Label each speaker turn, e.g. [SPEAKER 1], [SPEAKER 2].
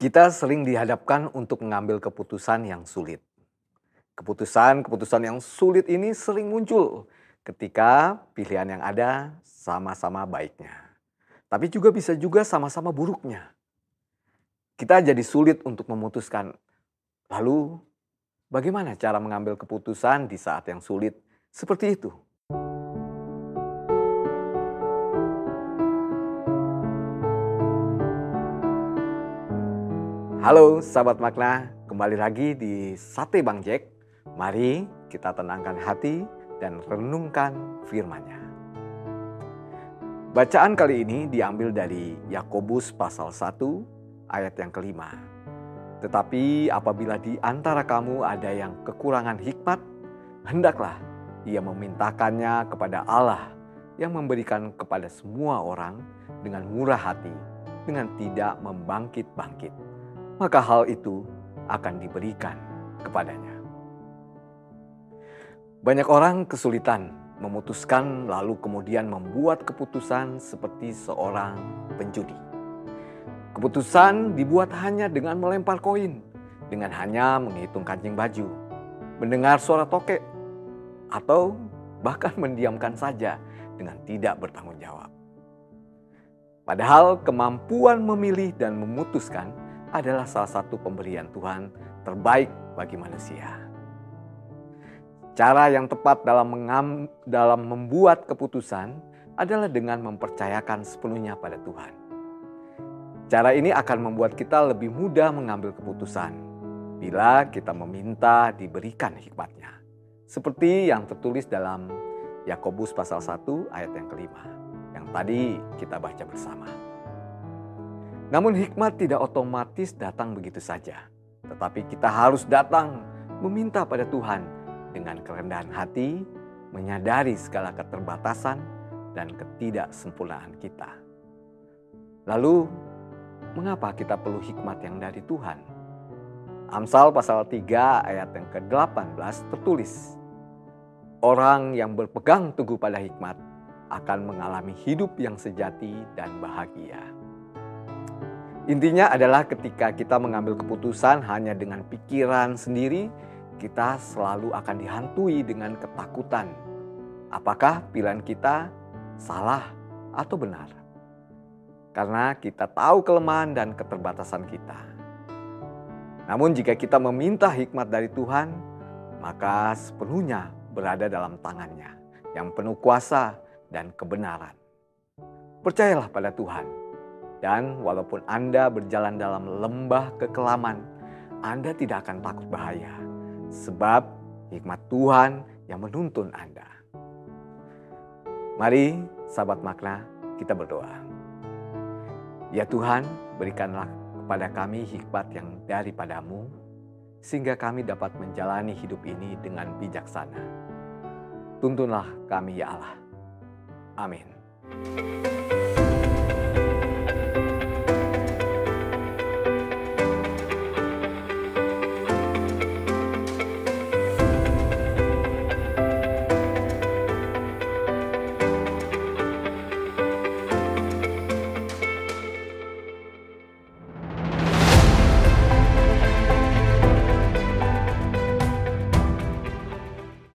[SPEAKER 1] Kita sering dihadapkan untuk mengambil keputusan yang sulit. Keputusan-keputusan yang sulit ini sering muncul ketika pilihan yang ada sama-sama baiknya. Tapi juga bisa juga sama-sama buruknya. Kita jadi sulit untuk memutuskan. Lalu bagaimana cara mengambil keputusan di saat yang sulit seperti itu? Halo sahabat makna, kembali lagi di Sate Bang Jack. Mari kita tenangkan hati dan renungkan firman-Nya. Bacaan kali ini diambil dari Yakobus pasal 1 ayat yang kelima. Tetapi apabila di antara kamu ada yang kekurangan hikmat, hendaklah ia memintakannya kepada Allah yang memberikan kepada semua orang dengan murah hati, dengan tidak membangkit-bangkit. Maka hal itu akan diberikan kepadanya. Banyak orang kesulitan memutuskan lalu kemudian membuat keputusan seperti seorang penjudi. Keputusan dibuat hanya dengan melempar koin, dengan hanya menghitung kancing baju, mendengar suara tokek, atau bahkan mendiamkan saja dengan tidak bertanggung jawab. Padahal kemampuan memilih dan memutuskan adalah salah satu pemberian Tuhan terbaik bagi manusia. Cara yang tepat dalam membuat keputusan adalah dengan mempercayakan sepenuhnya pada Tuhan. Cara ini akan membuat kita lebih mudah mengambil keputusan bila kita meminta diberikan hikmatnya. Seperti yang tertulis dalam Yakobus pasal 1 ayat yang kelima yang tadi kita baca bersama. Namun hikmat tidak otomatis datang begitu saja. Tetapi kita harus datang meminta pada Tuhan dengan kerendahan hati, menyadari segala keterbatasan dan ketidaksempurnaan kita. Lalu, mengapa kita perlu hikmat yang dari Tuhan? Amsal pasal 3 ayat yang ke-18 tertulis, orang yang berpegang teguh pada hikmat akan mengalami hidup yang sejati dan bahagia. Intinya adalah ketika kita mengambil keputusan hanya dengan pikiran sendiri, kita selalu akan dihantui dengan ketakutan. Apakah pilihan kita salah atau benar? Karena kita tahu kelemahan dan keterbatasan kita. Namun jika kita meminta hikmat dari Tuhan, maka sepenuhnya berada dalam tangannya yang penuh kuasa dan kebenaran. Percayalah pada Tuhan. Dan walaupun Anda berjalan dalam lembah kekelaman, Anda tidak akan takut bahaya. Sebab hikmat Tuhan yang menuntun Anda. Mari sahabat makna, kita berdoa. Ya Tuhan, berikanlah kepada kami hikmat yang daripadamu, sehingga kami dapat menjalani hidup ini dengan bijaksana. Tuntunlah kami ya Allah. Amin.